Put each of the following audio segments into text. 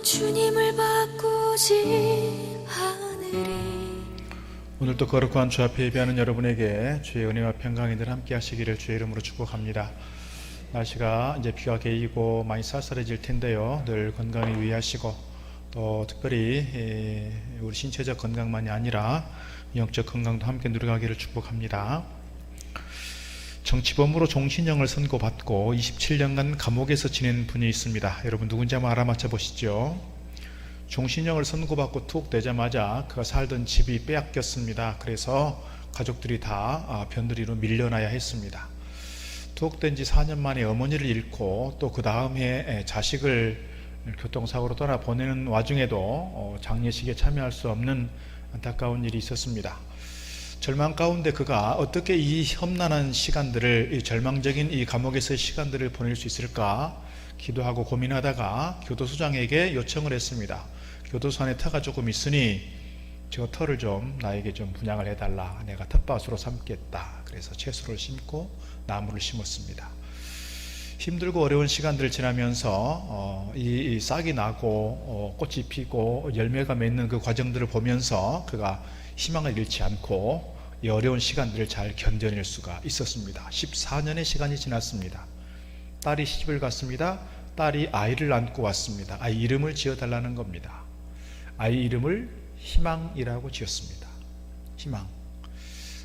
주님을 바꾸지 않으리. 오늘도 거룩한 주 앞에 예배하는 여러분에게 주의 은혜와 평강이 늘 함께 하시기를 주의 이름으로 축복합니다. 날씨가 이제 비가 개이고 많이 쌀쌀해질 텐데요, 늘 건강에 유의하시고 또 특별히 우리 신체적 건강만이 아니라 영적 건강도 함께 누려가기를 축복합니다. 정치범으로 종신형을 선고받고 27년간 감옥에서 지낸 분이 있습니다. 여러분 누군지 한번 알아맞혀 보시죠. 종신형을 선고받고 툭 되자마자 그가 살던 집이 빼앗겼습니다. 그래서 가족들이 다 변두리로 밀려나야 했습니다. 툭 된 지 4년 만에 어머니를 잃고 또 그 다음에 자식을 교통사고로 떠나보내는 와중에도 장례식에 참여할 수 없는 안타까운 일이 있었습니다. 절망 가운데 그가 어떻게 이 험난한 시간들을, 이 절망적인 이 감옥에서의 시간들을 보낼 수 있을까 기도하고 고민하다가 교도소장에게 요청을 했습니다. 교도소 안에 터가 조금 있으니 저 터를 좀 나에게 좀 분양을 해달라. 내가 텃밭으로 삼겠다. 그래서 채소를 심고 나무를 심었습니다. 힘들고 어려운 시간들을 지나면서 이 싹이 나고 꽃이 피고 열매가 맺는 그 과정들을 보면서 그가 희망을 잃지 않고 이 어려운 시간들을 잘 견뎌낼 수가 있었습니다. 14년의 시간이 지났습니다. 딸이 시집을 갔습니다. 딸이 아이를 안고 왔습니다. 아이 이름을 지어달라는 겁니다. 아이 이름을 희망이라고 지었습니다. 희망.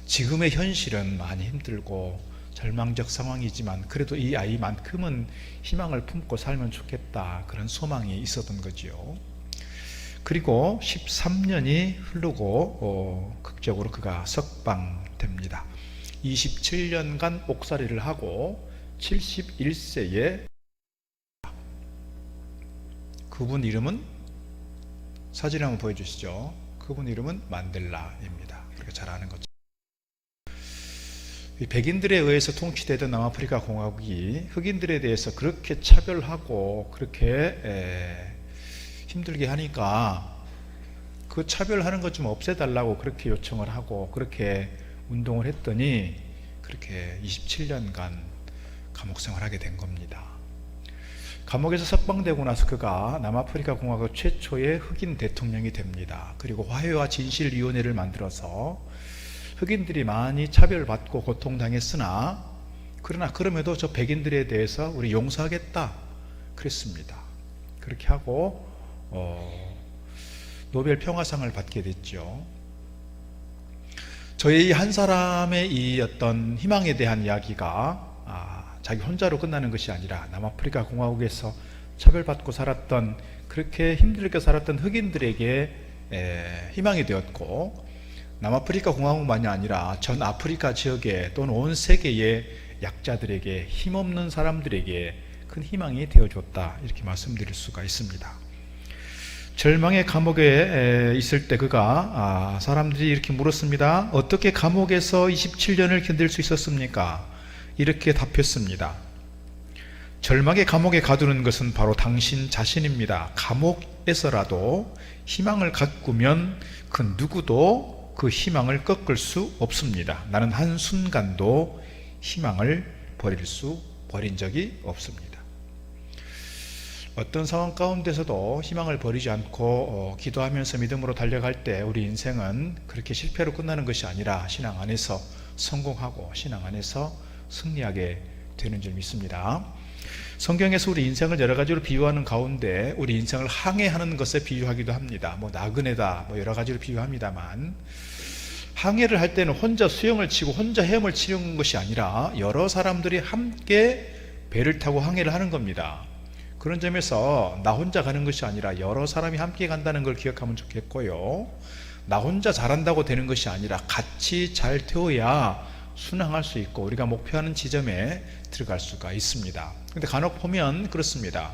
지금의 현실은 많이 힘들고 절망적 상황이지만 그래도 이 아이만큼은 희망을 품고 살면 좋겠다, 그런 소망이 있었던 거지요. 그리고 13년이 흐르고 극적으로 그가 석방됩니다. 27년간 옥살이를 하고 71세에 그분 이름은, 사진 한번 보여주시죠. 그분 이름은 만델라입니다. 우리가 잘 아는 거죠. 백인들에 의해서 통치되던 남아프리카 공화국이 흑인들에 대해서 그렇게 차별하고 그렇게 힘들게 하니까 그 차별하는 것 좀 없애달라고 그렇게 요청을 하고 그렇게 운동을 했더니 그렇게 27년간 감옥 생활하게 된 겁니다. 감옥에서 석방되고 나서 그가 남아프리카 공화국 최초의 흑인 대통령이 됩니다. 그리고 화해와 진실위원회를 만들어서 흑인들이 많이 차별받고 고통당했으나 그러나 그럼에도 저 백인들에 대해서 우리 용서하겠다 그랬습니다. 그렇게 하고 노벨 평화상을 받게 됐죠. 저희 한 사람의 이 어떤 희망에 대한 이야기가 자기 혼자로 끝나는 것이 아니라 남아프리카 공화국에서 차별받고 살았던, 그렇게 힘들게 살았던 흑인들에게 희망이 되었고, 남아프리카 공화국만이 아니라 전 아프리카 지역에 또는 온 세계의 약자들에게, 힘없는 사람들에게 큰 희망이 되어줬다, 이렇게 말씀드릴 수가 있습니다. 절망의 감옥에 있을 때 그가 사람들이 이렇게 물었습니다. 어떻게 감옥에서 27년을 견딜 수 있었습니까? 이렇게 답했습니다. 절망의 감옥에 가두는 것은 바로 당신 자신입니다. 감옥에서라도 희망을 가꾸면 그 누구도 그 희망을 꺾을 수 없습니다. 나는 한순간도 희망을 버린 적이 없습니다. 어떤 상황 가운데서도 희망을 버리지 않고 기도하면서 믿음으로 달려갈 때 우리 인생은 그렇게 실패로 끝나는 것이 아니라 신앙 안에서 성공하고 신앙 안에서 승리하게 되는 줄 믿습니다. 성경에서 우리 인생을 여러 가지로 비유하는 가운데 우리 인생을 항해하는 것에 비유하기도 합니다. 나그네다, 여러 가지로 비유합니다만, 항해를 할 때는 혼자 수영을 치고 혼자 헤엄을 치는 것이 아니라 여러 사람들이 함께 배를 타고 항해를 하는 겁니다. 그런 점에서 나 혼자 가는 것이 아니라 여러 사람이 함께 간다는 걸 기억하면 좋겠고요, 나 혼자 잘한다고 되는 것이 아니라 같이 잘 되어야 순항할 수 있고 우리가 목표하는 지점에 들어갈 수가 있습니다. 근데 간혹 보면 그렇습니다.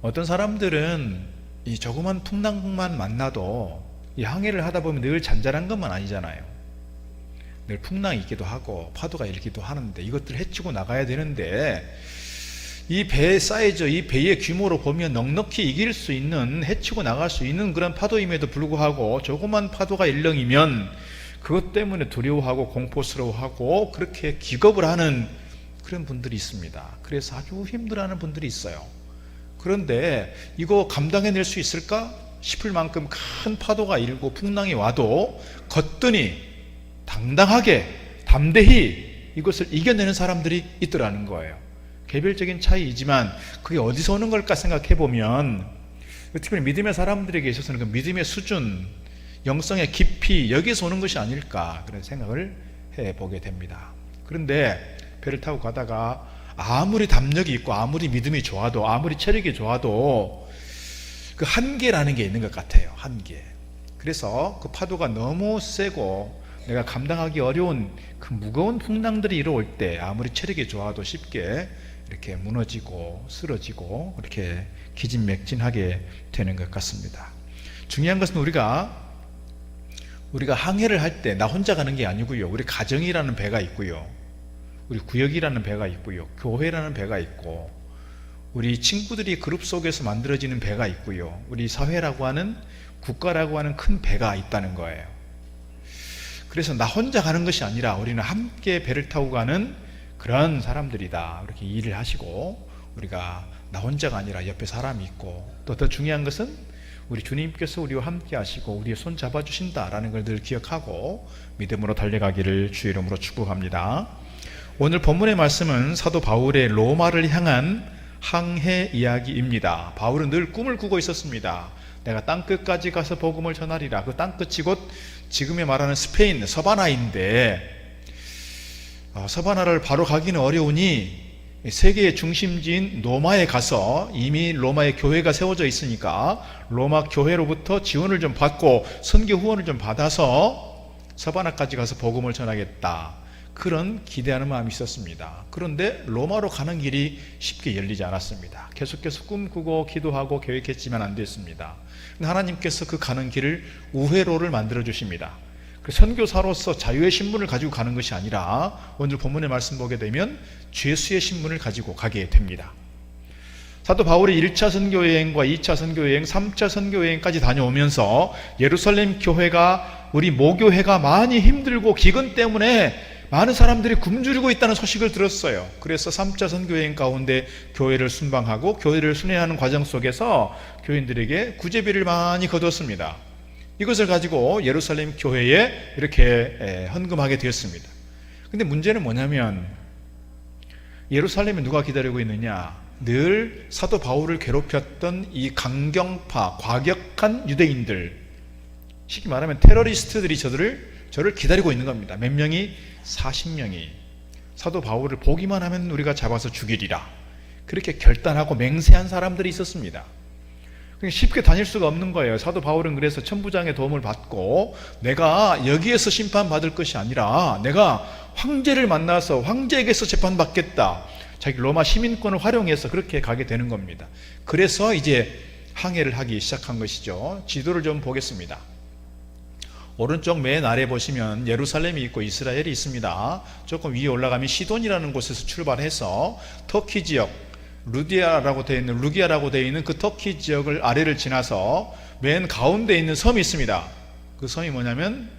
어떤 사람들은 이 조그만 풍랑만 만나도 이 항해를 하다 보면 늘 잔잔한 것만 아니잖아요. 늘 풍랑이 있기도 하고 파도가 일기도 하는데 이것들을 헤치고 나가야 되는데, 이 배의 사이즈, 이 배의 규모로 보면 넉넉히 이길 수 있는, 헤치고 나갈 수 있는 그런 파도임에도 불구하고 조그만 파도가 일렁이면 그것 때문에 두려워하고 공포스러워하고 그렇게 기겁을 하는 그런 분들이 있습니다. 그래서 아주 힘들어하는 분들이 있어요. 그런데 이거 감당해낼 수 있을까 싶을 만큼 큰 파도가 일고 풍랑이 와도 거뜬히 당당하게 담대히 이것을 이겨내는 사람들이 있더라는 거예요. 개별적인 차이이지만 그게 어디서 오는 걸까 생각해 보면 특별히 믿음의 사람들에게 있어서는 그 믿음의 수준, 영성의 깊이, 여기서 오는 것이 아닐까 그런 생각을 해보게 됩니다. 그런데 배를 타고 가다가 아무리 담력이 있고 아무리 믿음이 좋아도 아무리 체력이 좋아도 그 한계라는 게 있는 것 같아요. 한계. 그래서 그 파도가 너무 세고 내가 감당하기 어려운 그 무거운 풍랑들이 일어올 때 아무리 체력이 좋아도 쉽게 이렇게 무너지고 쓰러지고 이렇게 기진맥진하게 되는 것 같습니다. 중요한 것은 우리가 항해를 할 때 나 혼자 가는 게 아니고요. 우리 가정이라는 배가 있고요. 우리 구역이라는 배가 있고요. 교회라는 배가 있고 우리 친구들이 그룹 속에서 만들어지는 배가 있고요. 우리 사회라고 하는 국가라고 하는 큰 배가 있다는 거예요. 그래서 나 혼자 가는 것이 아니라 우리는 함께 배를 타고 가는 그런 사람들이다. 이렇게 일을 하시고 우리가 나 혼자가 아니라 옆에 사람이 있고 또 더 중요한 것은 우리 주님께서 우리와 함께 하시고 우리의 손 잡아주신다라는 걸 늘 기억하고 믿음으로 달려가기를 주의 이름으로 축복합니다. 오늘 본문의 말씀은 사도 바울의 로마를 향한 항해 이야기입니다. 바울은 늘 꿈을 꾸고 있었습니다. 내가 땅끝까지 가서 복음을 전하리라. 그 땅끝이 곧 지금에 말하는 스페인 서바나인데 서바나를 바로 가기는 어려우니 세계의 중심지인 로마에 가서 이미 로마의 교회가 세워져 있으니까 로마 교회로부터 지원을 좀 받고 선교 후원을 좀 받아서 서바나까지 가서 복음을 전하겠다. 그런 기대하는 마음이 있었습니다. 그런데 로마로 가는 길이 쉽게 열리지 않았습니다. 계속해서 꿈꾸고 기도하고 계획했지만 안 됐습니다. 하나님께서 그 가는 길을 우회로를 만들어 주십니다. 선교사로서 자유의 신분을 가지고 가는 것이 아니라 오늘 본문의 말씀 보게 되면 죄수의 신분을 가지고 가게 됩니다. 사도 바울이 1차 선교여행과 2차 선교여행, 3차 선교여행까지 다녀오면서 예루살렘 교회가 우리 모교회가 많이 힘들고 기근 때문에 많은 사람들이 굶주리고 있다는 소식을 들었어요. 그래서 3차 선교여행 가운데 교회를 순방하고 교회를 순회하는 과정 속에서 교인들에게 구제비를 많이 거뒀습니다. 이것을 가지고 예루살렘 교회에 이렇게 헌금하게 되었습니다. 근데 문제는 뭐냐면 예루살렘에 누가 기다리고 있느냐? 늘 사도 바울을 괴롭혔던 이 강경파, 과격한 유대인들, 쉽게 말하면 테러리스트들이 저를 기다리고 있는 겁니다. 몇 명이? 40명이 사도 바울을 보기만 하면 우리가 잡아서 죽이리라. 그렇게 결단하고 맹세한 사람들이 있었습니다. 쉽게 다닐 수가 없는 거예요. 사도 바울은 그래서 천부장의 도움을 받고 내가 여기에서 심판받을 것이 아니라 내가 황제를 만나서 황제에게서 재판받겠다. 자기 로마 시민권을 활용해서 그렇게 가게 되는 겁니다. 그래서 이제 항해를 하기 시작한 것이죠. 지도를 좀 보겠습니다. 오른쪽 맨 아래 보시면 예루살렘이 있고 이스라엘이 있습니다. 조금 위에 올라가면 시돈이라는 곳에서 출발해서 터키 지역 루기아라고 되어 있는 그 터키 지역을 아래를 지나서 맨 가운데 있는 섬이 있습니다. 그 섬이 뭐냐면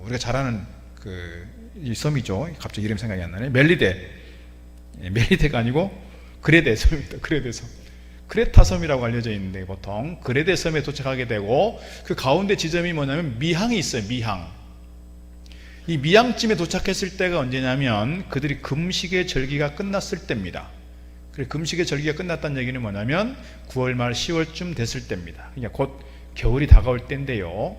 우리가 잘 아는 이 섬이죠. 갑자기 이름 생각이 안 나네. 멜리데가 아니고 그레데 섬입니다. 그레데 섬. 크레타 섬이라고 알려져 있는데 보통 그레데 섬에 도착하게 되고 그 가운데 지점이 뭐냐면 미항이 있어요. 이 미항쯤에 도착했을 때가 언제냐면 그들이 금식의 절기가 끝났을 때입니다. 그래서 금식의 절기가 끝났다는 얘기는 뭐냐면 9월 말 10월쯤 됐을 때입니다. 그러니까 곧 겨울이 다가올 때인데요.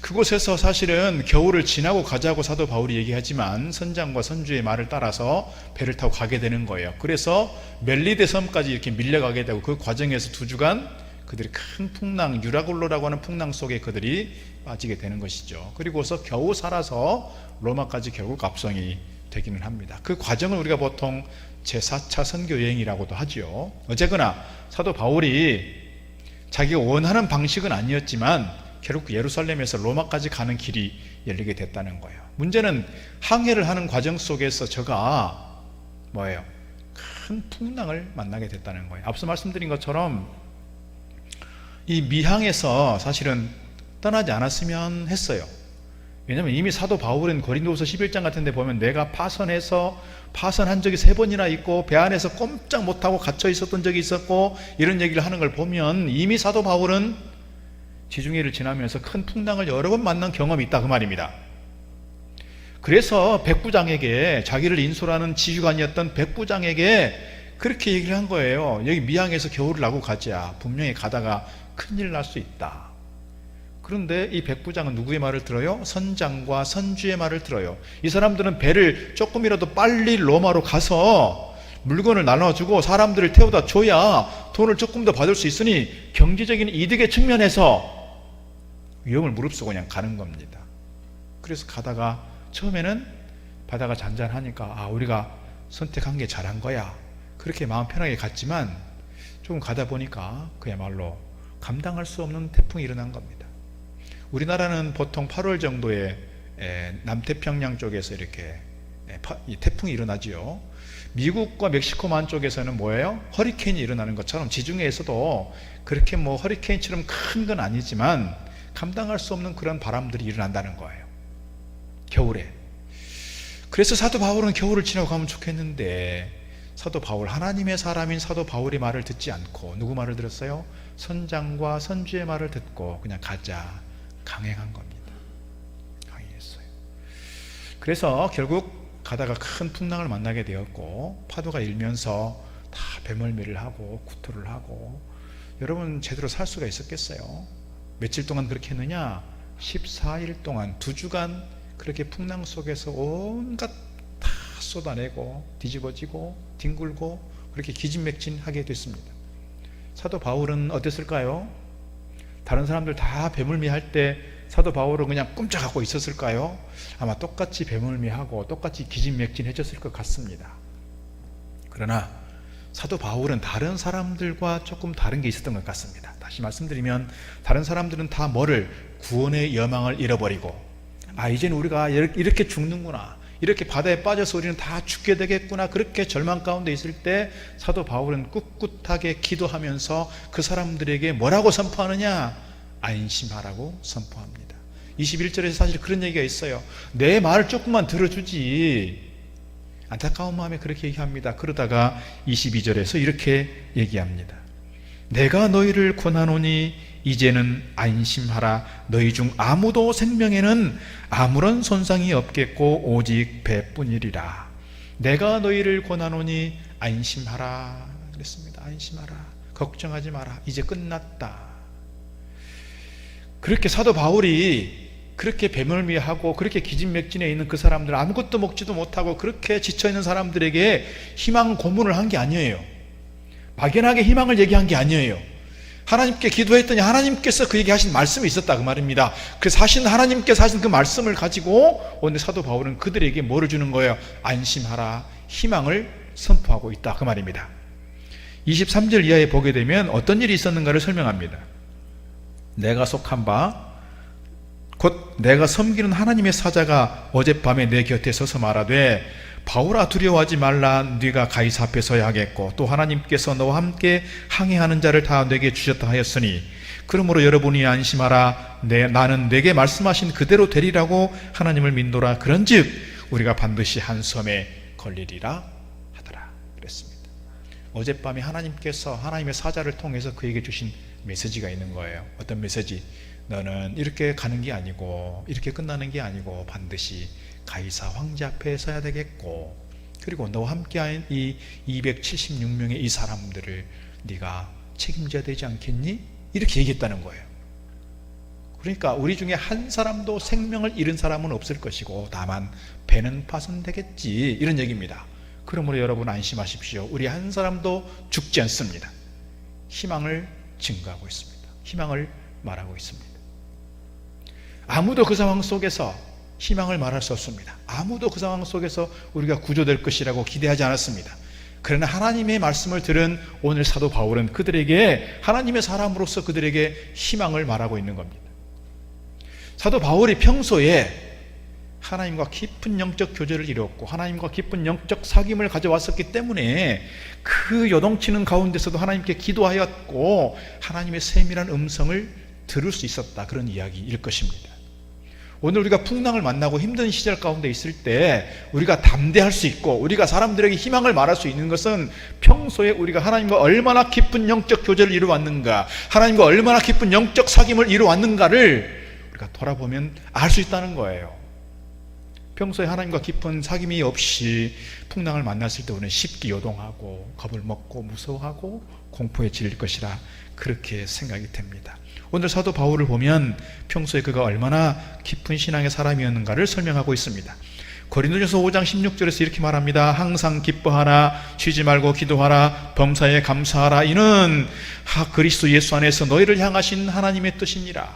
그곳에서 사실은 겨울을 지나고 가자고 사도 바울이 얘기하지만 선장과 선주의 말을 따라서 배를 타고 가게 되는 거예요. 그래서 멜리데 섬까지 이렇게 밀려가게 되고 그 과정에서 2주간 그들이 큰 풍랑, 유라굴로라고 하는 풍랑 속에 그들이 빠지게 되는 것이죠. 그리고서 겨우 살아서 로마까지 결국 압송이 되기는 합니다. 그 과정을 우리가 보통 제4차 선교여행이라고도 하죠. 어쨌거나 사도 바울이 자기가 원하는 방식은 아니었지만 결국 예루살렘에서 로마까지 가는 길이 열리게 됐다는 거예요. 문제는 항해를 하는 과정 속에서 저가 뭐예요? 큰 풍랑을 만나게 됐다는 거예요. 앞서 말씀드린 것처럼 이 미항에서 사실은 떠나지 않았으면 했어요. 왜냐하면 이미 사도 바울은 고린도후서 11장 같은 데 보면 내가 파선한 적이 3번이나 있고 배 안에서 꼼짝 못하고 갇혀 있었던 적이 있었고 이런 얘기를 하는 걸 보면 이미 사도 바울은 지중해를 지나면서 큰 풍랑을 여러 번 만난 경험이 있다 그 말입니다. 그래서 백부장에게, 자기를 인솔하는 지휘관이었던 백부장에게 그렇게 얘기를 한 거예요. 여기 미항에서 겨울을 나고 가자. 분명히 가다가 큰일 날 수 있다. 그런데 이 백부장은 누구의 말을 들어요? 선장과 선주의 말을 들어요. 이 사람들은 배를 조금이라도 빨리 로마로 가서 물건을 나눠주고 사람들을 태워다 줘야 돈을 조금 더 받을 수 있으니 경제적인 이득의 측면에서 위험을 무릅쓰고 그냥 가는 겁니다. 그래서 가다가 처음에는 바다가 잔잔하니까 우리가 선택한 게 잘한 거야, 그렇게 마음 편하게 갔지만 조금 가다 보니까 그야말로 감당할 수 없는 태풍이 일어난 겁니다. 우리나라는 보통 8월 정도에 남태평양 쪽에서 이렇게 이 태풍이 일어나지요. 미국과 멕시코만 쪽에서는 뭐예요? 허리케인이 일어나는 것처럼 지중해에서도 그렇게 뭐 허리케인처럼 큰 건 아니지만 감당할 수 없는 그런 바람들이 일어난다는 거예요, 겨울에. 그래서 사도 바울은 겨울을 지나고 가면 좋겠는데 사도 바울, 하나님의 사람인 사도 바울의 말을 듣지 않고 누구 말을 들었어요? 선장과 선주의 말을 듣고 그냥 가자, 강행한 겁니다. 강행했어요. 그래서 결국 가다가 큰 풍랑을 만나게 되었고 파도가 일면서 다 배멀미를 하고 구토를 하고. 여러분 제대로 살 수가 있었겠어요? 며칠 동안 그렇게 했느냐? 14일 동안 2주간 그렇게 풍랑 속에서 온갖 다 쏟아내고 뒤집어지고 뒹굴고 그렇게 기진맥진하게 됐습니다. 사도 바울은 어땠을까요? 다른 사람들 다 배멀미할 때 사도 바울은 그냥 꼼짝하고 있었을까요? 아마 똑같이 배멀미하고 똑같이 기진맥진해졌을 것 같습니다. 그러나 사도 바울은 다른 사람들과 조금 다른 게 있었던 것 같습니다. 다시 말씀드리면 다른 사람들은 다 뭐를? 구원의 여망을 잃어버리고 이제는 우리가 이렇게 죽는구나, 이렇게 바다에 빠져서 우리는 다 죽게 되겠구나, 그렇게 절망 가운데 있을 때 사도 바울은 꿋꿋하게 기도하면서 그 사람들에게 뭐라고 선포하느냐? 안심하라고 선포합니다. 21절에서 사실 그런 얘기가 있어요. 내 말 조금만 들어주지. 안타까운 마음에 그렇게 얘기합니다. 그러다가 22절에서 이렇게 얘기합니다. 내가 너희를 권하노니 이제는 안심하라. 너희 중 아무도 생명에는 아무런 손상이 없겠고 오직 배뿐이리라. 내가 너희를 권하노니 안심하라 그랬습니다. 안심하라, 걱정하지 마라, 이제 끝났다. 그렇게 사도 바울이 그렇게 배멀미하고 그렇게 기진맥진해 있는 그 사람들, 아무것도 먹지도 못하고 그렇게 지쳐있는 사람들에게 희망 고문을 한 게 아니에요. 막연하게 희망을 얘기한 게 아니에요. 하나님께 기도했더니 하나님께서 그에게 하신 말씀이 있었다 그 말입니다. 그래서 하나님께서 하신 그 말씀을 가지고 오늘 사도 바울은 그들에게 뭐를 주는 거예요? 안심하라, 희망을 선포하고 있다 그 말입니다. 23절 이하에 보게 되면 어떤 일이 있었는가를 설명합니다. 내가 속한 바 곧 내가 섬기는 하나님의 사자가 어젯밤에 내 곁에 서서 말하되 바울아 두려워하지 말라. 네가 가이사 앞에 서야 하겠고 또 하나님께서 너와 함께 항해하는 자를 다 내게 주셨다 하였으니 그러므로 여러분이 안심하라. 나는 내게 말씀하신 그대로 되리라고 하나님을 믿노라. 그런즉 우리가 반드시 한 섬에 걸리리라 하더라 그랬습니다. 어젯밤에 하나님께서 하나님의 사자를 통해서 그에게 주신 메시지가 있는 거예요. 어떤 메시지? 너는 이렇게 가는 게 아니고 이렇게 끝나는 게 아니고 반드시 가이사 황제 앞에 서야 되겠고 그리고 너와 함께한 이 276명의 이 사람들을 네가 책임져야 되지 않겠니? 이렇게 얘기했다는 거예요. 그러니까 우리 중에 한 사람도 생명을 잃은 사람은 없을 것이고 다만 배는 파손되겠지, 이런 얘기입니다. 그러므로 여러분 안심하십시오. 우리 한 사람도 죽지 않습니다. 희망을 증거하고 있습니다. 희망을 말하고 있습니다. 아무도 그 상황 속에서 희망을 말할 수 없습니다. 아무도 그 상황 속에서 우리가 구조될 것이라고 기대하지 않았습니다. 그러나 하나님의 말씀을 들은 오늘 사도 바울은 그들에게 하나님의 사람으로서 그들에게 희망을 말하고 있는 겁니다. 사도 바울이 평소에 하나님과 깊은 영적 교제를 이루었고 하나님과 깊은 영적 사귐을 가져왔었기 때문에 그 요동치는 가운데서도 하나님께 기도하였고 하나님의 세밀한 음성을 들을 수 있었다, 그런 이야기일 것입니다. 오늘 우리가 풍랑을 만나고 힘든 시절 가운데 있을 때 우리가 담대할 수 있고 우리가 사람들에게 희망을 말할 수 있는 것은 평소에 우리가 하나님과 얼마나 깊은 영적 교제를 이루어왔는가, 하나님과 얼마나 깊은 영적 사귐을 이루어왔는가를 우리가 돌아보면 알 수 있다는 거예요. 평소에 하나님과 깊은 사귐이 없이 풍랑을 만났을 때 우리는 쉽게 요동하고 겁을 먹고 무서워하고 공포에 질릴 것이라 그렇게 생각이 됩니다. 오늘 사도 바울을 보면 평소에 그가 얼마나 깊은 신앙의 사람이었는가를 설명하고 있습니다. 고린도전서 5장 16절에서 이렇게 말합니다. 항상 기뻐하라, 쉬지 말고 기도하라, 범사에 감사하라. 이는 그리스도 예수 안에서 너희를 향하신 하나님의 뜻이니라.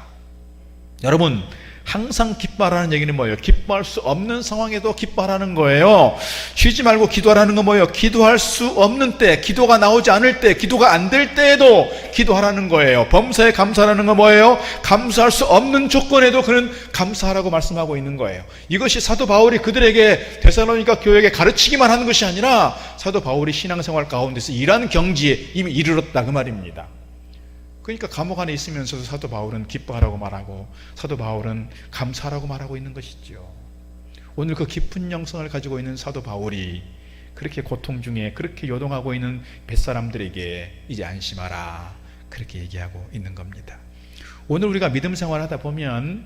여러분, 항상 기뻐하라는 얘기는 뭐예요? 기뻐할 수 없는 상황에도 기뻐하라는 거예요. 쉬지 말고 기도하라는 건 뭐예요? 기도할 수 없는 때, 기도가 나오지 않을 때, 기도가 안 될 때에도 기도하라는 거예요. 범사에 감사하라는 건 뭐예요? 감사할 수 없는 조건에도 그는 감사하라고 말씀하고 있는 거예요. 이것이 사도 바울이 그들에게 데살로니가 교회에게 가르치기만 하는 것이 아니라 사도 바울이 신앙생활 가운데서 일하는 경지에 이미 이르렀다 그 말입니다. 그러니까 감옥 안에 있으면서도 사도 바울은 기뻐하라고 말하고 사도 바울은 감사하라고 말하고 있는 것이죠. 오늘 그 깊은 영성을 가지고 있는 사도 바울이 그렇게 고통 중에 그렇게 요동하고 있는 뱃사람들에게 이제 안심하라 그렇게 얘기하고 있는 겁니다. 오늘 우리가 믿음 생활하다 보면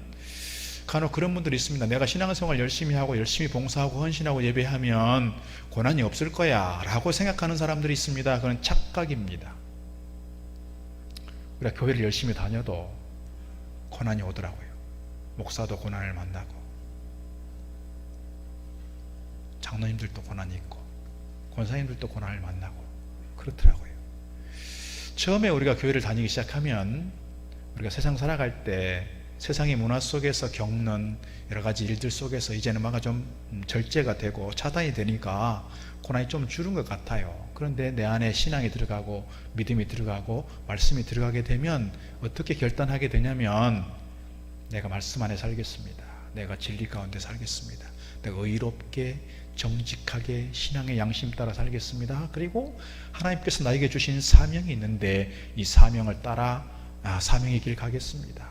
간혹 그런 분들이 있습니다. 내가 신앙생활 열심히 하고 열심히 봉사하고 헌신하고 예배하면 고난이 없을 거야 라고 생각하는 사람들이 있습니다. 그건 착각입니다. 우리가 교회를 열심히 다녀도 고난이 오더라고요. 목사도 고난을 만나고 장로님들도 고난이 있고 권사님들도 고난을 만나고 그렇더라고요. 처음에 우리가 교회를 다니기 시작하면 우리가 세상 살아갈 때 세상의 문화 속에서 겪는 여러 가지 일들 속에서 이제는 뭔가 좀 절제가 되고 차단이 되니까 고난이 좀 줄은 것 같아요. 그런데 내 안에 신앙이 들어가고 믿음이 들어가고 말씀이 들어가게 되면 어떻게 결단하게 되냐면 내가 말씀 안에 살겠습니다. 내가 진리 가운데 살겠습니다. 내가 의롭게 정직하게 신앙의 양심 따라 살겠습니다. 그리고 하나님께서 나에게 주신 사명이 있는데 이 사명을 따라 사명의 길 가겠습니다.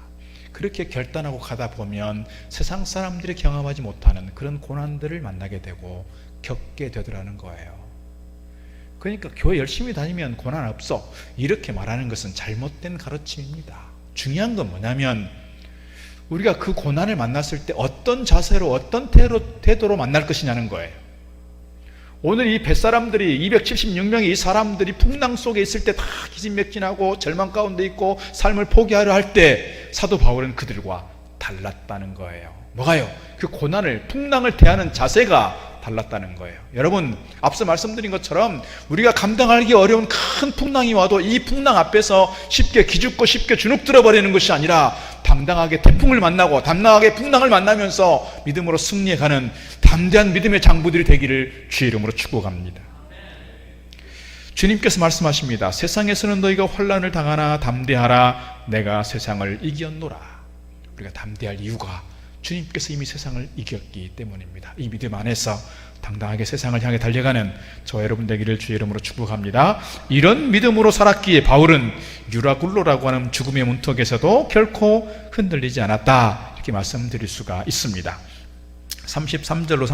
그렇게 결단하고 가다 보면 세상 사람들이 경험하지 못하는 그런 고난들을 만나게 되고 겪게 되더라는 거예요. 그러니까 교회 열심히 다니면 고난 없어 이렇게 말하는 것은 잘못된 가르침입니다. 중요한 건 뭐냐면 우리가 그 고난을 만났을 때 어떤 자세로 어떤 태도로 만날 것이냐는 거예요. 오늘 이 뱃사람들이 276명의 이 사람들이 풍랑 속에 있을 때 다 기진맥진하고 절망 가운데 있고 삶을 포기하려 할 때 사도 바울은 그들과 달랐다는 거예요. 뭐가요? 그 고난을 풍랑을 대하는 자세가 달랐다는 거예요. 여러분, 앞서 말씀드린 것처럼 우리가 감당하기 어려운 큰 풍랑이 와도 이 풍랑 앞에서 쉽게 기죽고 쉽게 주눅들어 버리는 것이 아니라 당당하게 태풍을 만나고 당당하게 풍랑을 만나면서 믿음으로 승리해가는 담대한 믿음의 장부들이 되기를 주의 이름으로 축복합니다. 주님께서 말씀하십니다. 세상에서는 너희가 환난을 당하나 담대하라. 내가 세상을 이겼노라. 우리가 담대할 이유가 주님께서 이미 세상을 이겼기 때문입니다. 이 믿음 안에서 당당하게 세상을 향해 달려가는 저와 여러분 되기를 주의 이름으로 축복합니다. 이런 믿음으로 살았기에 바울은 유라굴로라고 하는 죽음의 문턱에서도 결코 흔들리지 않았다 이렇게 말씀드릴 수가 있습니다. 33절로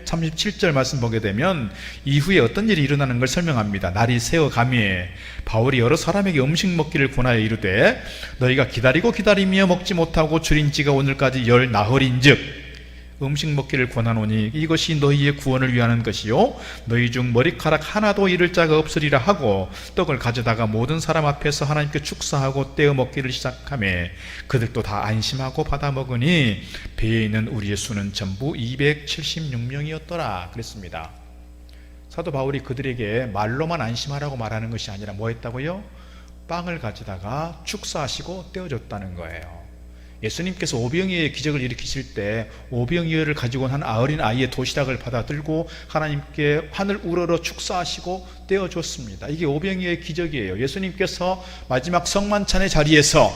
37절 말씀 보게 되면 이후에 어떤 일이 일어나는 걸 설명합니다. 날이 새어가며 바울이 여러 사람에게 음식 먹기를 권하여 이르되 너희가 기다리고 기다리며 먹지 못하고 줄인 지가 오늘까지 열 나흘인즉 음식 먹기를 권하노니 이것이 너희의 구원을 위하는 것이요 너희 중 머리카락 하나도 잃을 자가 없으리라 하고 떡을 가져다가 모든 사람 앞에서 하나님께 축사하고 떼어 먹기를 시작하매 그들도 다 안심하고 받아 먹으니 배에 있는 우리의 수는 전부 276명이었더라 그랬습니다. 사도 바울이 그들에게 말로만 안심하라고 말하는 것이 아니라 뭐 했다고요? 빵을 가져다가 축사하시고 떼어줬다는 거예요. 예수님께서 오병이어의 기적을 일으키실 때 오병이어를 가지고 온 한 어린 아이의 도시락을 받아 들고 하나님께 하늘 우러러 축사하시고 떼어줬습니다. 이게 오병이어의 기적이에요. 예수님께서 마지막 성만찬의 자리에서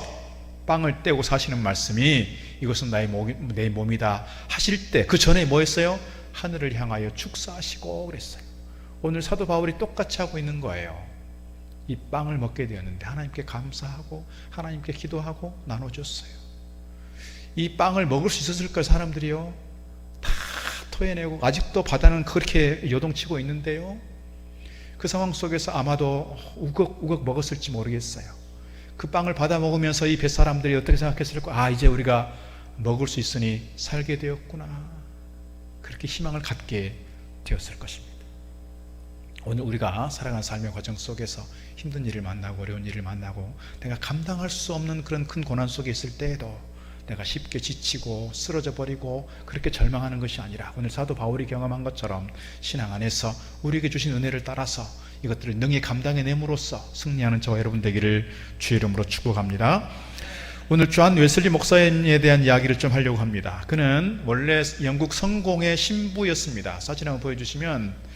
빵을 떼고 사시는 말씀이 이것은 내 몸이다 하실 때 그 전에 뭐 했어요? 하늘을 향하여 축사하시고 그랬어요. 오늘 사도 바울이 똑같이 하고 있는 거예요. 이 빵을 먹게 되었는데 하나님께 감사하고 하나님께 기도하고 나눠줬어요. 이 빵을 먹을 수 있었을까요? 사람들이요? 다 토해내고 아직도 바다는 그렇게 요동치고 있는데요. 그 상황 속에서 아마도 우걱우걱 먹었을지 모르겠어요. 그 빵을 받아 먹으면서 이 뱃사람들이 어떻게 생각했을까? 아, 이제 우리가 먹을 수 있으니 살게 되었구나. 그렇게 희망을 갖게 되었을 것입니다. 오늘 우리가 살아가는 삶의 과정 속에서 힘든 일을 만나고 어려운 일을 만나고 내가 감당할 수 없는 그런 큰 고난 속에 있을 때에도 내가 쉽게 지치고 쓰러져 버리고 그렇게 절망하는 것이 아니라 오늘 사도 바울이 경험한 것처럼 신앙 안에서 우리에게 주신 은혜를 따라서 이것들을 능히 감당해냄으로써 승리하는 저와 여러분 되기를 주의 이름으로 축복합니다. 오늘 존 웨슬리 목사에 대한 이야기를 좀 하려고 합니다. 그는 원래 영국 성공의 신부였습니다. 사진 한번 보여주시면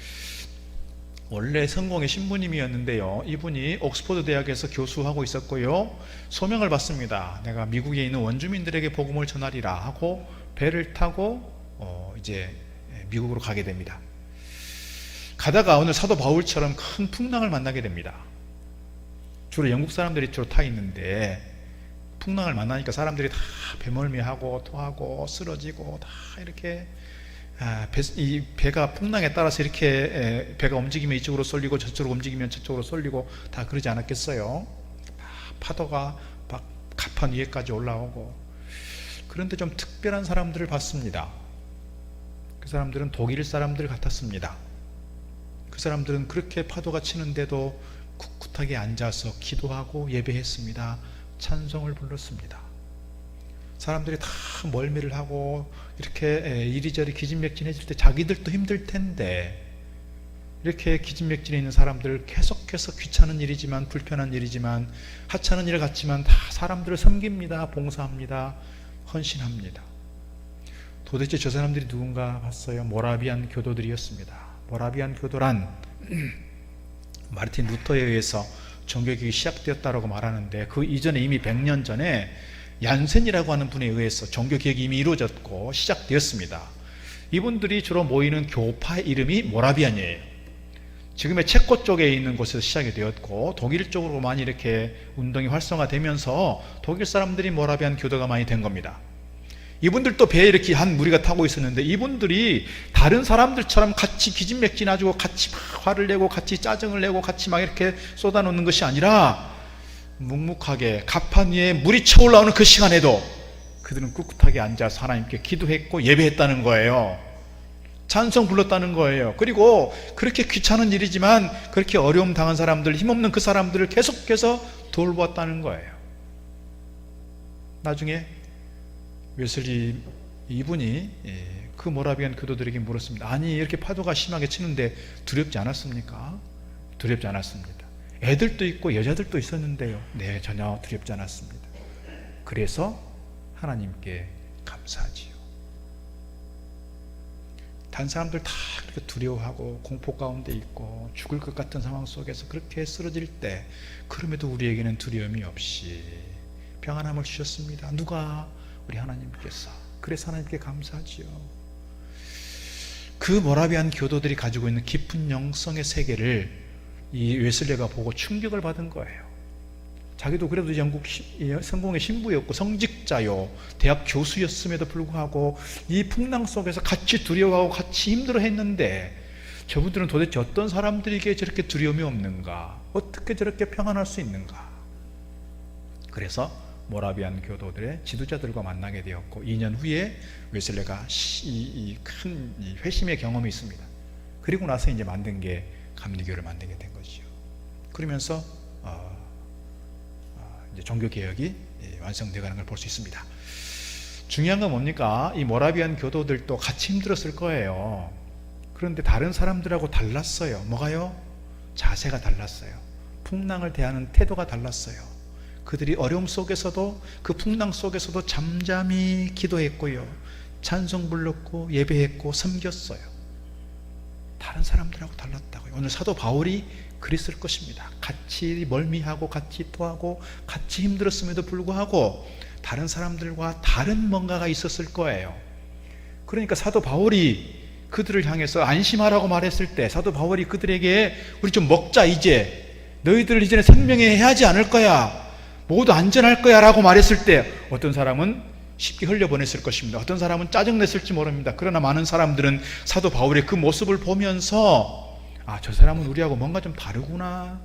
원래 성공의 신부님이었는데요, 이분이 옥스퍼드 대학에서 교수하고 있었고요, 소명을 받습니다. 내가 미국에 있는 원주민들에게 복음을 전하리라 하고 배를 타고 이제 미국으로 가게 됩니다. 가다가 오늘 사도 바울처럼 큰 풍랑을 만나게 됩니다. 주로 영국 사람들이 주로 타 있는데 풍랑을 만나니까 사람들이 다 배멀미하고 토하고 쓰러지고 다 이렇게 이 배가 풍랑에 따라서 이렇게 배가 움직이면 이쪽으로 쏠리고 저쪽으로 움직이면 저쪽으로 쏠리고 다 그러지 않았겠어요? 파도가 막 갑판 위에까지 올라오고. 그런데 좀 특별한 사람들을 봤습니다. 그 사람들은 독일 사람들 같았습니다. 그 사람들은 그렇게 파도가 치는데도 꿋꿋하게 앉아서 기도하고 예배했습니다. 찬송을 불렀습니다. 사람들이 다 멀미를 하고 이렇게 이리저리 기진맥진해질 때 자기들도 힘들 텐데 이렇게 기진맥진해 있는 사람들, 계속해서 귀찮은 일이지만 불편한 일이지만 하찮은 일 같지만 다 사람들을 섬깁니다. 봉사합니다. 헌신합니다. 도대체 저 사람들이 누군가 봤어요? 모라비안 교도들이었습니다. 모라비안 교도란 마르틴 루터에 의해서 종교개혁이 시작되었다고 말하는데 그 이전에 이미 100년 전에 얀센이라고 하는 분에 의해서 종교개혁이 이미 이루어졌고 시작되었습니다. 이분들이 주로 모이는 교파의 이름이 모라비안이에요. 지금의 체코 쪽에 있는 곳에서 시작이 되었고 독일 쪽으로 많이 이렇게 운동이 활성화되면서 독일 사람들이 모라비안 교도가 많이 된 겁니다. 이분들도 배에 이렇게 한 무리가 타고 있었는데 이분들이 다른 사람들처럼 같이 기진맥진하고 같이 막 화를 내고 같이 짜증을 내고 같이 막 이렇게 쏟아놓는 것이 아니라 묵묵하게 갑판 위에 물이 쳐올라오는 그 시간에도 그들은 꿋꿋하게 앉아서 하나님께 기도했고 예배했다는 거예요. 찬송 불렀다는 거예요. 그리고 그렇게 귀찮은 일이지만 그렇게 어려움 당한 사람들, 힘없는 그 사람들을 계속해서 돌보았다는 거예요. 나중에 웨슬리 이분이 그 모라비안 교도들에게 물었습니다. 아니, 이렇게 파도가 심하게 치는데 두렵지 않았습니까? 두렵지 않았습니다. 애들도 있고 여자들도 있었는데요. 네, 전혀 두렵지 않았습니다. 그래서 하나님께 감사하지요. 다른 사람들 다 그렇게 두려워하고 공포 가운데 있고 죽을 것 같은 상황 속에서 그렇게 쓰러질 때 그럼에도 우리에게는 두려움이 없이 평안함을 주셨습니다. 누가? 우리 하나님께서. 그래서 하나님께 감사하지요. 그 모라비안 교도들이 가지고 있는 깊은 영성의 세계를 이 웨슬리가 보고 충격을 받은 거예요. 자기도 그래도 영국 성공의 신부였고 성직자요, 대학 교수였음에도 불구하고 이 풍랑 속에서 같이 두려워하고 같이 힘들어했는데 저분들은 도대체 어떤 사람들에게 저렇게 두려움이 없는가? 어떻게 저렇게 평안할 수 있는가? 그래서 모라비안 교도들의 지도자들과 만나게 되었고 2년 후에 웨슬리가 큰 회심의 경험이 있습니다. 그리고 나서 이제 만든 게 감리교를 만들게 된 거죠. 그러면서 이제 종교 개혁이 완성되어가는 걸 볼 수 있습니다. 중요한 건 뭡니까? 이 모라비안 교도들도 같이 힘들었을 거예요. 그런데 다른 사람들하고 달랐어요. 뭐가요? 자세가 달랐어요. 풍랑을 대하는 태도가 달랐어요. 그들이 어려움 속에서도 그 풍랑 속에서도 잠잠히 기도했고요, 찬송 불렀고 예배했고 섬겼어요. 다른 사람들하고 달랐다고요. 오늘 사도 바울이 그랬을 것입니다. 같이 멀미하고 같이 토하고 같이 힘들었음에도 불구하고 다른 사람들과 다른 뭔가가 있었을 거예요. 그러니까 사도 바울이 그들을 향해서 안심하라고 말했을 때 사도 바울이 그들에게 우리 좀 먹자, 이제 너희들 이제는 생명에 해하지 않을 거야, 모두 안전할 거야 라고 말했을 때 어떤 사람은 쉽게 흘려보냈을 것입니다. 어떤 사람은 짜증냈을지 모릅니다. 그러나 많은 사람들은 사도 바울의 그 모습을 보면서 저 사람은 우리하고 뭔가 좀 다르구나,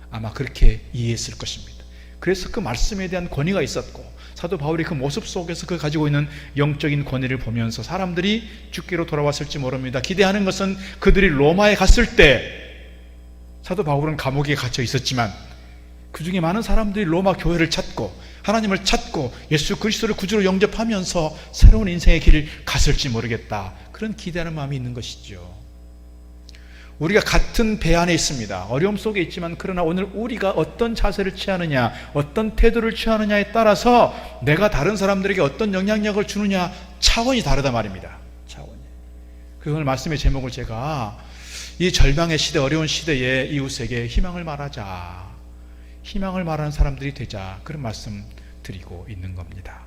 아마 그렇게 이해했을 것입니다. 그래서 그 말씀에 대한 권위가 있었고, 사도 바울이 그 모습 속에서 그 가지고 있는 영적인 권위를 보면서 사람들이 주께로 돌아왔을지 모릅니다. 기대하는 것은 그들이 로마에 갔을 때 사도 바울은 감옥에 갇혀 있었지만 그 중에 많은 사람들이 로마 교회를 찾고 하나님을 찾고 예수 그리스도를 구주로 영접하면서 새로운 인생의 길을 갔을지 모르겠다, 그런 기대하는 마음이 있는 것이죠. 우리가 같은 배 안에 있습니다. 어려움 속에 있지만, 그러나 오늘 우리가 어떤 자세를 취하느냐, 어떤 태도를 취하느냐에 따라서 내가 다른 사람들에게 어떤 영향력을 주느냐, 차원이 다르다 말입니다. 차원이. 그 오늘 말씀의 제목을 제가 이 절망의 시대, 어려운 시대에 이웃에게 희망을 말하자, 희망을 말하는 사람들이 되자, 그런 말씀 드리고 있는 겁니다.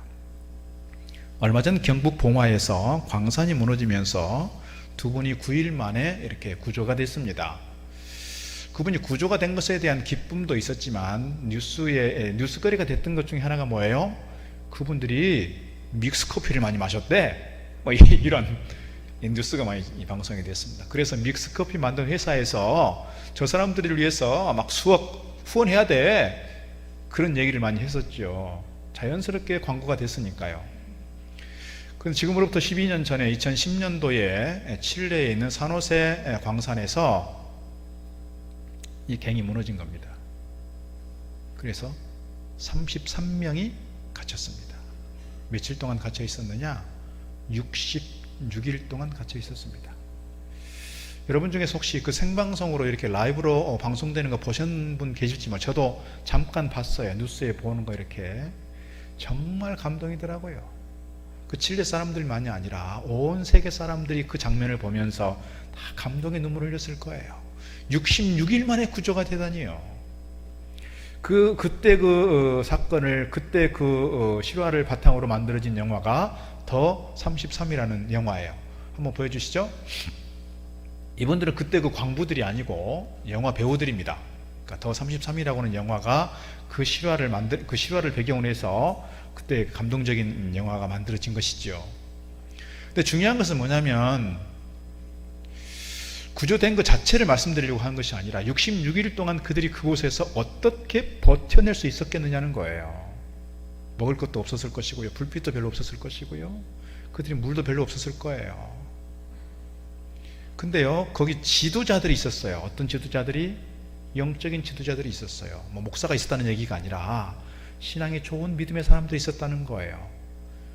얼마 전 경북 봉화에서 광산이 무너지면서 두 분이 9일 만에 이렇게 구조가 됐습니다. 그분이 구조가 된 것에 대한 기쁨도 있었지만 뉴스거리가 됐던 것 중에 하나가 뭐예요? 그분들이 믹스커피를 많이 마셨대. 이런 뉴스가 많이 방송이 됐습니다. 그래서 믹스커피 만든 회사에서 저 사람들을 위해서 막 수억 후원해야 돼, 그런 얘기를 많이 했었죠. 자연스럽게 광고가 됐으니까요. 그런데 지금으로부터 12년 전에 2010년도에 칠레에 있는 산호세 광산에서 이 갱이 무너진 겁니다. 그래서 33명이 갇혔습니다. 며칠 동안 갇혀 있었느냐? 66일 동안 갇혀 있었습니다. 여러분 중에서 혹시 그 생방송으로 이렇게 라이브로 방송되는 거 보신 분 계실지만, 저도 잠깐 봤어요. 뉴스에 보는 거 이렇게. 정말 감동이더라고요. 그 칠레 사람들만이 아니라 온 세계 사람들이 그 장면을 보면서 다 감동의 눈물을 흘렸을 거예요. 66일 만에 구조가 되다니요. 그때 그 사건을, 그때 그 실화를 바탕으로 만들어진 영화가 더 33이라는 영화예요. 한번 보여주시죠. 이분들은 그때 그 광부들이 아니고 영화 배우들입니다. 그러니까 더 33이라고 하는 영화가 그 실화를 배경으로 해서 그때 감동적인 영화가 만들어진 것이죠. 근데 중요한 것은 뭐냐면, 구조된 것 자체를 말씀드리려고 하는 것이 아니라 66일 동안 그들이 그곳에서 어떻게 버텨낼 수 있었겠느냐는 거예요. 먹을 것도 없었을 것이고요, 불빛도 별로 없었을 것이고요, 그들이 물도 별로 없었을 거예요. 근데요, 거기 지도자들이 있었어요. 어떤 지도자들이? 영적인 지도자들이 있었어요. 목사가 있었다는 얘기가 아니라 신앙이 좋은 믿음의 사람들이 있었다는 거예요.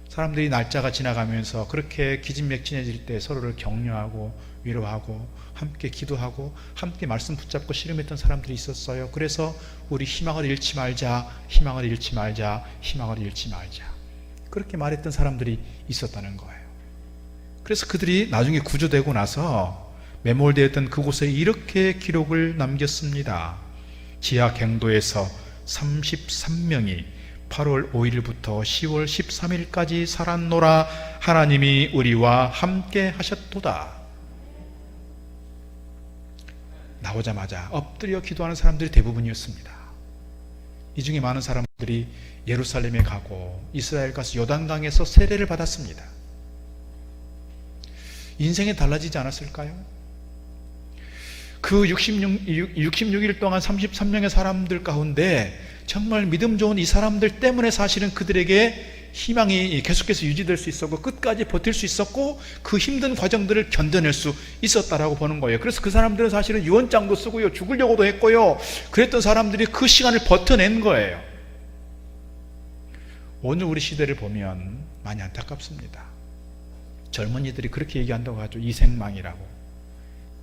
사람들이 날짜가 지나가면서 그렇게 기진맥진해질 때 서로를 격려하고 위로하고 함께 기도하고 함께 말씀 붙잡고 씨름했던 사람들이 있었어요. 그래서 우리 희망을 잃지 말자, 희망을 잃지 말자, 희망을 잃지 말자, 그렇게 말했던 사람들이 있었다는 거예요. 그래서 그들이 나중에 구조되고 나서 매몰되었던 그곳에 이렇게 기록을 남겼습니다. 지하 갱도에서 33명이 8월 5일부터 10월 13일까지 살았노라. 하나님이 우리와 함께 하셨도다. 나오자마자 엎드려 기도하는 사람들이 대부분이었습니다. 이 중에 많은 사람들이 예루살렘에 가고 이스라엘 가서 요단강에서 세례를 받았습니다. 인생이 달라지지 않았을까요? 그 66일 동안 33명의 사람들 가운데 정말 믿음 좋은 이 사람들 때문에 사실은 그들에게 희망이 계속해서 유지될 수 있었고 끝까지 버틸 수 있었고 그 힘든 과정들을 견뎌낼 수 있었다라고 보는 거예요. 그래서 그 사람들은 사실은 유언장도 쓰고요, 죽으려고도 했고요, 그랬던 사람들이 그 시간을 버텨낸 거예요. 오늘 우리 시대를 보면 많이 안타깝습니다. 젊은이들이 그렇게 얘기한다고 하죠. 이생망이라고.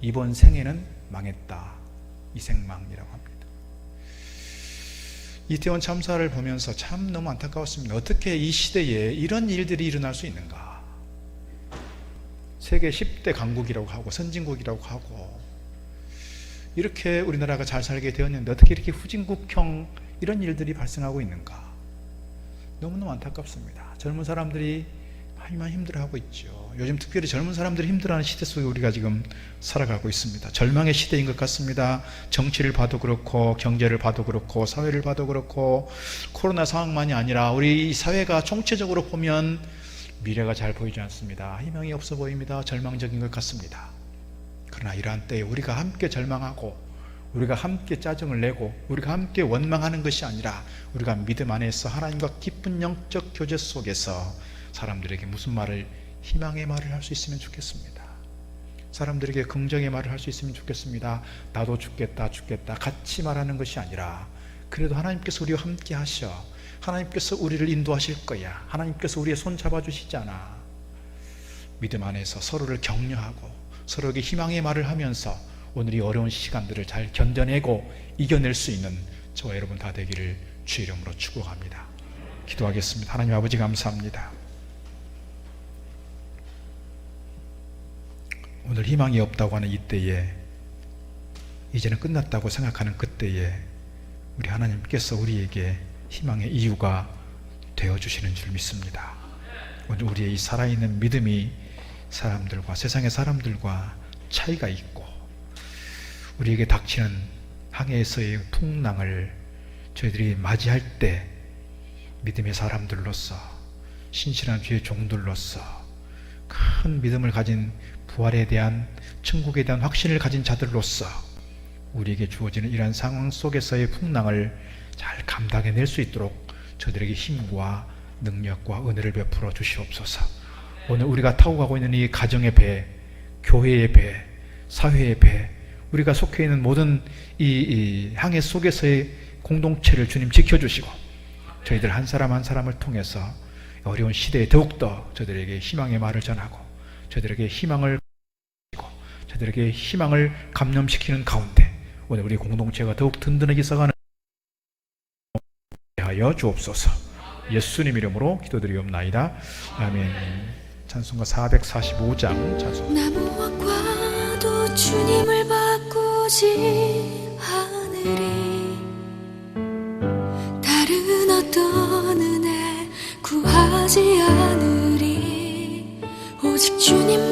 이번 생에는 망했다, 이생망이라고 합니다. 이태원 참사를 보면서 참 너무 안타까웠습니다. 어떻게 이 시대에 이런 일들이 일어날 수 있는가. 세계 10대 강국이라고 하고 선진국이라고 하고 이렇게 우리나라가 잘 살게 되었는데 어떻게 이렇게 후진국형 이런 일들이 발생하고 있는가. 너무너무 안타깝습니다. 젊은 사람들이 많이 힘들어하고 있죠. 주십시오. 요즘 특별히 젊은 사람들이 힘들어하는 시대 속에 우리가 지금 살아가고 있습니다. 절망의 시대인 것 같습니다. 정치를 봐도 그렇고 경제를 봐도 그렇고 사회를 봐도 그렇고 코로나 상황만이 아니라 우리 사회가 총체적으로 보면 미래가 잘 보이지 않습니다. 희망이 없어 보입니다. 절망적인 것 같습니다. 그러나 이러한 때에 우리가 함께 절망하고 우리가 함께 짜증을 내고 우리가 함께 원망하는 것이 아니라 우리가 믿음 안에서 하나님과 깊은 영적 교제 속에서 사람들에게 무슨 말을, 희망의 말을 할 수 있으면 좋겠습니다. 사람들에게 긍정의 말을 할 수 있으면 좋겠습니다. 나도 죽겠다 같이 말하는 것이 아니라 그래도 하나님께서 우리와 함께 하셔, 하나님께서 우리를 인도하실 거야, 하나님께서 우리의 손 잡아주시잖아. 믿음 안에서 서로를 격려하고 서로에게 희망의 말을 하면서 오늘 이 어려운 시간들을 잘 견뎌내고 이겨낼 수 있는 저와 여러분 다 되기를 주의 이름으로 축복합니다. 기도하겠습니다. 하나님 아버지 감사합니다. 오늘 희망이 없다고 하는 이때에, 이제는 끝났다고 생각하는 그때에 우리 하나님께서 우리에게 희망의 이유가 되어주시는 줄 믿습니다. 오늘 우리의 이 살아있는 믿음이 사람들과, 세상의 사람들과 차이가 있고 우리에게 닥치는 항해에서의 풍랑을 저희들이 맞이할 때 믿음의 사람들로서, 신실한 주의 종들로서 큰 믿음을 가진, 부활에 대한, 천국에 대한 확신을 가진 자들로서 우리에게 주어지는 이러한 상황 속에서의 풍랑을 잘 감당해낼 수 있도록 저들에게 힘과 능력과 은혜를 베풀어 주시옵소서. 오늘 우리가 타고 가고 있는 이 가정의 배, 교회의 배, 사회의 배, 우리가 속해 있는 모든 이 항해 속에서의 공동체를 주님 지켜주시고 저희들 한 사람 한 사람을 통해서 어려운 시대에 더욱더 저들에게 희망의 말을 전하고 저들에게 희망을 감염시키는 가운데 오늘 우리 공동체가 더욱 든든하게 써가는 하여 주옵소서. 예수님 이름으로 기도드리옵나이다. 아멘. 찬송가 445장 찬송. 나무와 과도 주님을 바꾸지 않으리. 다른 어떤 은혜 구하지 않으리. 오직 주님